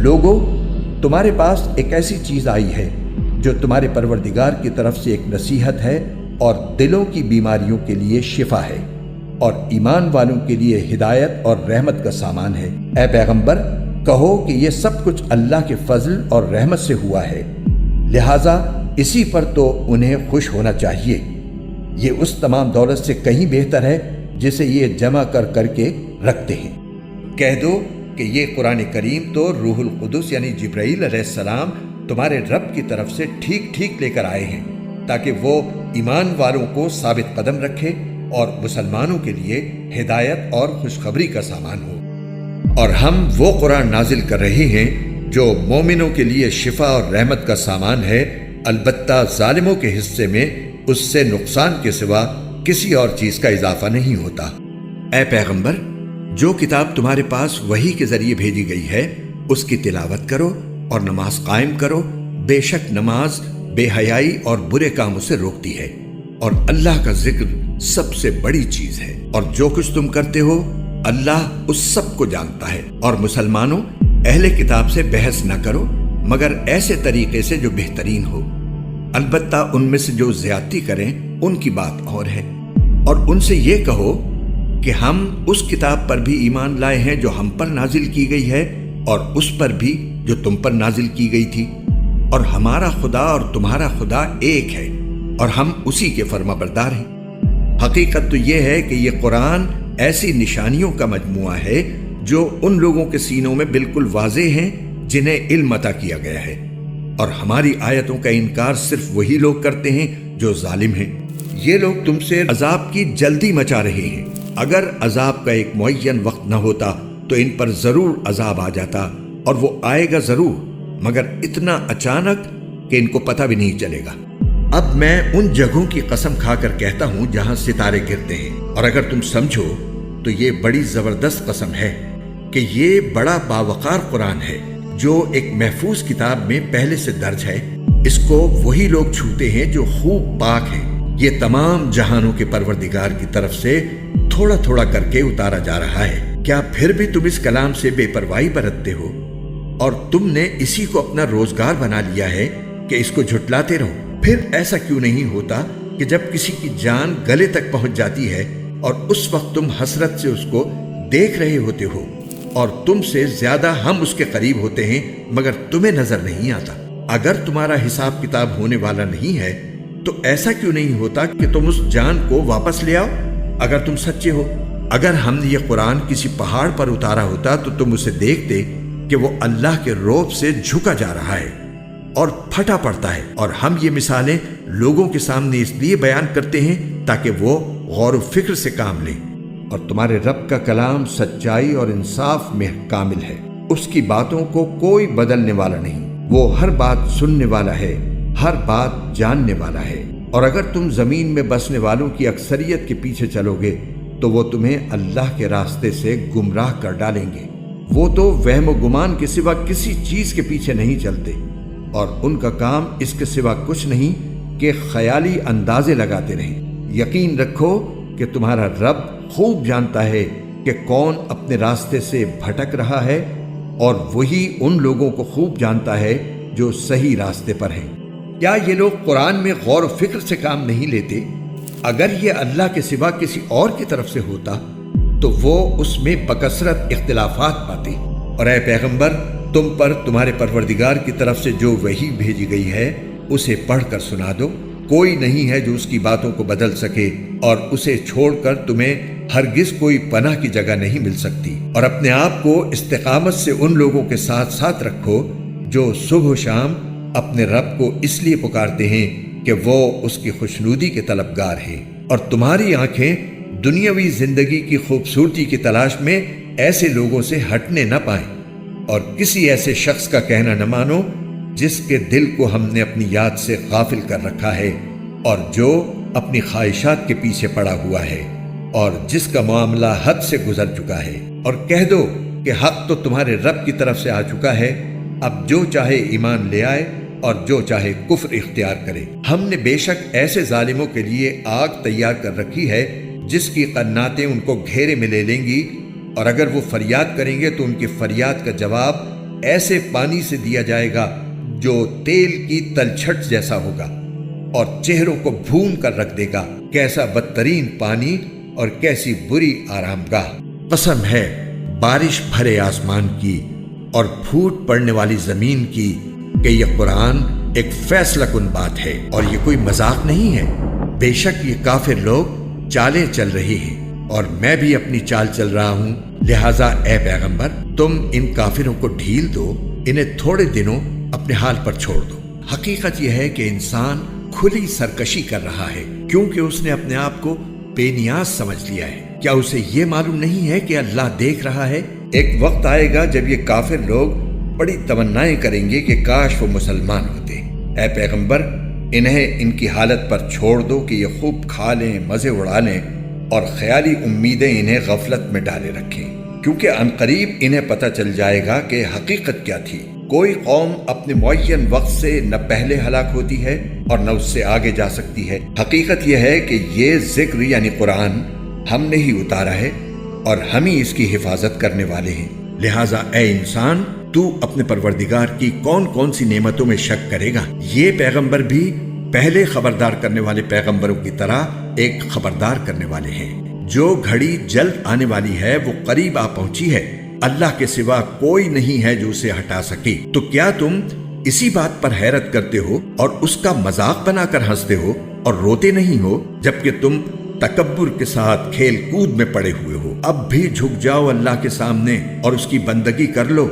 لوگو، تمہارے پاس ایک ایسی چیز آئی ہے جو تمہارے پروردگار کی طرف سے ایک نصیحت ہے اور دلوں کی بیماریوں کے لیے شفا ہے اور ایمان والوں کے لیے ہدایت اور رحمت کا سامان ہے۔ اے پیغمبر، کہو کہ یہ سب کچھ اللہ کے فضل اور رحمت سے ہوا ہے، لہٰذا اسی پر تو انہیں خوش ہونا چاہیے۔ یہ اس تمام دولت سے کہیں بہتر ہے جسے یہ جمع کر کے رکھتے ہیں۔ کہہ دو کہ یہ قرآن کریم تو روح القدس یعنی جبرائیل علیہ السلام تمہارے رب کی طرف سے ٹھیک لے کر آئے ہیں، تاکہ وہ ایمان والوں کو ثابت قدم رکھے اور مسلمانوں کے لیے ہدایت اور خوشخبری کا سامان ہو۔ اور ہم وہ قرآن نازل کر رہے ہیں جو مومنوں کے لیے شفا اور رحمت کا سامان ہے، البتہ ظالموں کے حصے میں اس سے نقصان کے سوا کسی اور چیز کا اضافہ نہیں ہوتا۔ اے پیغمبر، جو کتاب تمہارے پاس وحی کے ذریعے بھیجی گئی ہے اس کی تلاوت کرو اور نماز قائم کرو، بے شک نماز بے حیائی اور برے کاموں سے روکتی ہے اور اللہ کا ذکر سب سے بڑی چیز ہے، اور جو کچھ تم کرتے ہو اللہ اس سب کو جانتا ہے۔ اور مسلمانوں، اہل کتاب سے بحث نہ کرو مگر ایسے طریقے سے جو بہترین ہو، البتہ ان میں سے جو زیادتی کریں ان کی بات اور ہے، اور ان سے یہ کہو کہ ہم اس کتاب پر بھی ایمان لائے ہیں جو ہم پر نازل کی گئی ہے اور اس پر بھی جو تم پر نازل کی گئی تھی، اور ہمارا خدا اور تمہارا خدا ایک ہے اور ہم اسی کے فرما بردار ہیں۔ حقیقت تو یہ ہے کہ یہ قرآن ایسی نشانیوں کا مجموعہ ہے جو ان لوگوں کے سینوں میں بالکل واضح ہیں جنہیں علم عطا کیا گیا ہے، اور ہماری آیتوں کا انکار صرف وہی لوگ کرتے ہیں جو ظالم ہیں۔ یہ لوگ تم سے عذاب کی جلدی مچا رہے ہیں، اگر عذاب کا ایک معین وقت نہ ہوتا تو ان پر ضرور عذاب آ جاتا، اور وہ آئے گا ضرور، مگر اتنا اچانک کہ ان کو پتہ بھی نہیں چلے گا۔ اب میں ان جگہوں کی قسم کھا کر کہتا ہوں جہاں ستارے گرتے ہیں، اور اگر تم سمجھو تو یہ بڑی زبردست قسم ہے کہ یہ بڑا باوقار قرآن ہے جو ایک محفوظ کتاب میں پہلے سے درج ہے۔ اس کو وہی لوگ چھوتے ہیں جو خوب پاک ہیں۔ یہ تمام جہانوں کے پروردگار کی طرف سے تھوڑا تھوڑا کر کے اتارا جا رہا ہے۔ کیا پھر بھی تم اس کلام سے بے پرواہی برتتے ہو اور تم نے اسی کو اپنا روزگار بنا لیا ہے کہ اس کو جھٹلاتے رہو؟ پھر ایسا کیوں نہیں ہوتا کہ جب کسی کی جان گلے تک پہنچ جاتی ہے اور اس وقت تم حسرت سے اس کو دیکھ رہے ہوتے ہو، اور تم سے زیادہ ہم اس کے قریب ہوتے ہیں مگر تمہیں نظر نہیں آتا؟ اگر تمہارا حساب کتاب ہونے والا نہیں ہے تو ایسا کیوں نہیں ہوتا کہ تم اس جان کو واپس لے آؤ اگر تم سچے ہو؟ اگر ہم نے یہ قرآن کسی پہاڑ پر اتارا ہوتا تو تم اسے دیکھتے کہ وہ اللہ کے روب سے جھکا جا رہا ہے اور پھٹا پڑتا ہے، اور ہم یہ مثالیں لوگوں کے سامنے اس لیے بیان کرتے ہیں تاکہ وہ غور و فکر سے کام لیں۔ اور تمہارے رب کا کلام سچائی اور انصاف میں کامل ہے، اس کی باتوں کو کوئی بدلنے والا نہیں، وہ ہر بات سننے والا ہے، ہر بات جاننے والا ہے۔ اور اگر تم زمین میں بسنے والوں کی اکثریت کے پیچھے چلو گے تو وہ تمہیں اللہ کے راستے سے گمراہ کر ڈالیں گے۔ وہ تو وہم و گمان کے سوا کسی چیز کے پیچھے نہیں چلتے، اور ان کا کام اس کے سوا کچھ نہیں کہ خیالی اندازے لگاتے رہیں۔ یقین رکھو کہ تمہارا رب خوب جانتا ہے کہ کون اپنے راستے سے بھٹک رہا ہے، اور وہی ان لوگوں کو خوب جانتا ہے جو صحیح راستے پر ہیں۔ کیا یہ لوگ قرآن میں غور و فکر سے کام نہیں لیتے؟ اگر یہ اللہ کے سوا کسی اور کی طرف سے ہوتا تو وہ اس میں بکثرت اختلافات پاتے۔ اور اے پیغمبر، تم پر تمہارے پروردگار کی طرف سے جو وحی بھیجی گئی ہے اسے پڑھ کر سنا دو، کوئی نہیں ہے جو اس کی باتوں کو بدل سکے، اور اسے چھوڑ کر تمہیں ہرگز کوئی پناہ کی جگہ نہیں مل سکتی۔ اور اپنے آپ کو استقامت سے ان لوگوں کے ساتھ ساتھ رکھو جو صبح و شام اپنے رب کو اس لیے پکارتے ہیں کہ وہ اس کی خوشنودی کے طلبگار ہیں، اور تمہاری آنکھیں دنیاوی زندگی کی خوبصورتی کی تلاش میں ایسے لوگوں سے ہٹنے نہ پائیں، اور کسی ایسے شخص کا کہنا نہ مانو جس کے دل کو ہم نے اپنی یاد سے غافل کر رکھا ہے، اور جو اپنی خواہشات کے پیچھے پڑا ہوا ہے، اور جس کا معاملہ حد سے گزر چکا ہے۔ اور کہہ دو کہ حق تو تمہارے رب کی طرف سے آ چکا ہے، اب جو چاہے ایمان لے آئے اور جو چاہے کفر اختیار کرے۔ ہم نے بے شک ایسے ظالموں کے لیے آگ تیار کر رکھی ہے جس کی قناتیں ان کو گھیرے میں لے لیں گی، اور اگر وہ فریاد کریں گے تو ان کی فریاد کا جواب ایسے پانی سے دیا جائے گا جو تیل کی تلچھٹ جیسا ہوگا اور چہروں کو بھون کر رکھ دے گا۔ کیسا بدترین پانی اور کیسی بری آرام گاہ۔ قسم ہے بارش بھرے آسمان کی اور پھوٹ پڑنے والی زمین کی کہ یہ قرآن ایک فیصلہ کن بات ہے اور یہ کوئی مذاق نہیں ہے۔ بے شک یہ کافر لوگ چالیں چل رہی ہیں اور میں بھی اپنی چال چل رہا ہوں، لہٰذا اے پیغمبر تم ان کافروں کو ڈھیل دو، انہیں تھوڑے دنوں اپنے حال پر چھوڑ دو۔ حقیقت یہ ہے کہ انسان کھلی سرکشی کر رہا ہے کیونکہ اس نے اپنے آپ کو بے نیاز سمجھ لیا ہے۔ کیا اسے یہ معلوم نہیں ہے کہ اللہ دیکھ رہا ہے؟ ایک وقت آئے گا جب یہ کافر لوگ بڑی تمنائیں کریں گے کہ کاش وہ مسلمان ہوتے۔ اے پیغمبر انہیں ان کی حالت پر چھوڑ دو کہ یہ خوب کھا لیں، مزے اڑا لیں اور خیالی امیدیں انہیں غفلت میں ڈالے رکھیں، کیونکہ عنقریب انہیں پتہ چل جائے گا کہ حقیقت کیا تھی۔ کوئی قوم اپنے معین وقت سے نہ پہلے ہلاک ہوتی ہے اور نہ اس سے آگے جا سکتی ہے۔ حقیقت یہ ہے کہ یہ ذکر یعنی قرآن ہم نے ہی اتارا ہے اور ہم ہی اس کی حفاظت کرنے والے ہیں۔ لہٰذا اے انسان تو اپنے پروردگار کی کون کون سی نعمتوں میں شک کرے گا؟ یہ پیغمبر بھی پہلے خبردار کرنے والے پیغمبروں کی طرح ایک خبردار کرنے والے ہیں۔ جو گھڑی جلد آنے والی ہے وہ قریب آ پہنچی ہے، اللہ کے سوا کوئی نہیں ہے جو اسے ہٹا سکے۔ تو کیا تم اسی بات پر حیرت کرتے ہو اور اس کا مذاق بنا کر ہنستے ہو اور روتے نہیں ہو، جبکہ تم تکبر کے ساتھ کھیل کود میں پڑے ہوئے ہو؟ اب بھی جھک جاؤ اللہ کے سامنے اور اس کی بندگی کر لو